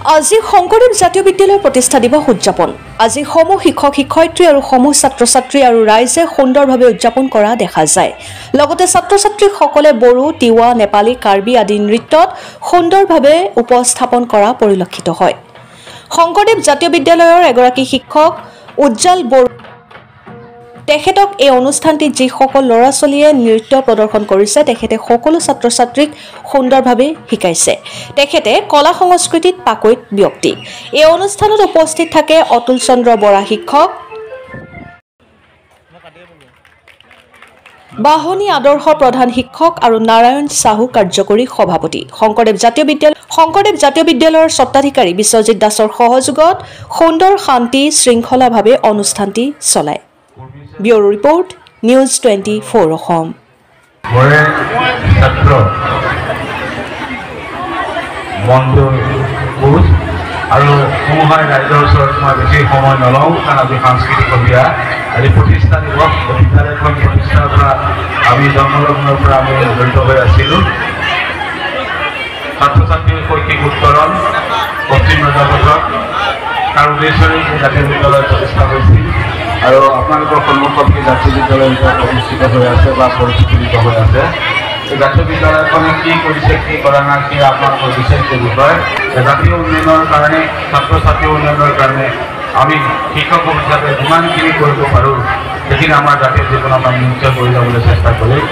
আজি শংকৰদেৱ জাতীয় বিদ্যালয় প্ৰতিষ্ঠা দিৱস উদযাপন। আজি সমূহ শিক্ষক শিক্ষয়িত্ৰী আৰু সমূহ ছাত্ৰ ছাত্ৰী আৰু ৰাইজে সুন্দৰভাৱে উদযাপন কৰা দেখা যায়। লগতে ছাত্ৰ ছাত্ৰীসকলে বড়ো, তিৱা, নেপালী, কাৰ্বি আদি নৃত্যত সুন্দৰভাৱে উপস্থাপন কৰা পৰিলক্ষিত হয়। শংকৰদেৱ জাতীয় বিদ্যালয়ৰ এগৰাকী শিক্ষক উজ্জ্বল বড়ো তেখেতক এই অনুষ্ঠানটিত যিসকল ল'ৰা ছোৱালীয়ে নৃত্য প্ৰদৰ্শন কৰিছে তেখেতে সকলো ছাত্ৰ ছাত্ৰীক সুন্দৰভাৱে শিকাইছে। তেখেতে কলা সংস্কৃতিত পাকৈত ব্যক্তি। এই অনুষ্ঠানত উপস্থিত থাকে অতুল চন্দ্ৰ বৰা শিক্ষক, বাহনী আদৰ্শ প্ৰধান শিক্ষক আৰু নাৰায়ণ সাহু কাৰ্যকৰী সভাপতি। শংকৰদেৱ জাতীয় বিদ্যালয়ৰ স্বত্বাধিকাৰী বিশ্বজিৎ দাসৰ সহযোগত সুন্দৰ শান্তি শৃংখলাভাৱে অনুষ্ঠানটি চলায়। Bureau report, news 24 Assam. ছাত্ৰ মনটো বুজ আৰু সমূহৰ ৰাইজৰ ওচৰত মই বেছি সময় নলওঁ, কাৰণ আজি সাংস্কৃতিক সন্ধিয়া, আজি প্ৰতিষ্ঠা দিৱস। বিদ্যালয়খন প্ৰতিষ্ঠাৰ পৰা আমি জন্মলগ্নৰ পৰা আমি জড়িত হৈ আছিলোঁ। ছাত্ৰ ছাত্ৰীৰ শৈক্ষিক উত্তৰণ পশ্চিম ৰজাপথত তাৰ উদ্দেশ্যৰে জাতীয় বিদ্যালয় প্ৰতিষ্ঠা হৈছিল আৰু আপোনালোকৰ সন্মুখত জাতীয় বিদ্যালয় প্ৰতিষ্ঠিত হৈ আছে বা পৰিচালিত হৈ আছে। জাতীয় বিদ্যালয়খনে কি কৰিছে, কি কৰা নাই, কি আপোনালোকৰ বিচাৰিত বিষয়। জাতীয় উন্নয়নৰ কাৰণে, ছাত্ৰ ছাত্ৰী উন্নয়নৰ কাৰণে আমি শিক্ষক হিচাপে যিমানখিনি কৰিব পাৰোঁ সেইখিনি আমাৰ জাতীয় জীৱনত আমি নিশ্চয় কৰি যাবলৈ চেষ্টা কৰিম।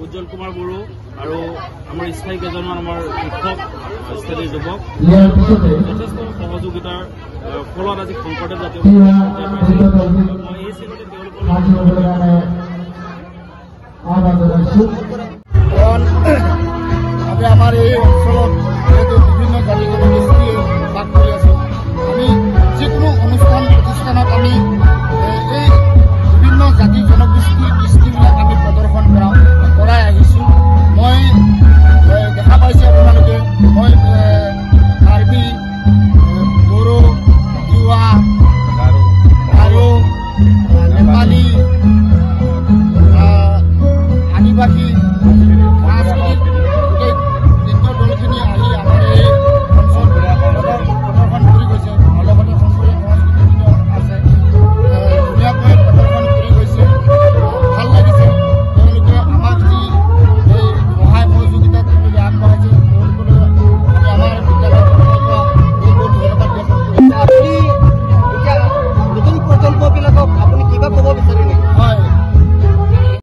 উজ্জ্বল কুমাৰ বড়ো আৰু আমাৰ স্থায়ী কেইজনমান আমাৰ শিক্ষক স্থানীয় যুৱক যথেষ্ট সহযোগিতাৰ ফলত আজি শংকৰদেৱ জাতীয় আজি আমাৰ এই অঞ্চলত যিহেতু বিভিন্ন জাতি জনগোষ্ঠীয়ে বাস কৰি আছোঁ, আমি যিকোনো অনুষ্ঠান প্ৰতিষ্ঠানত আমি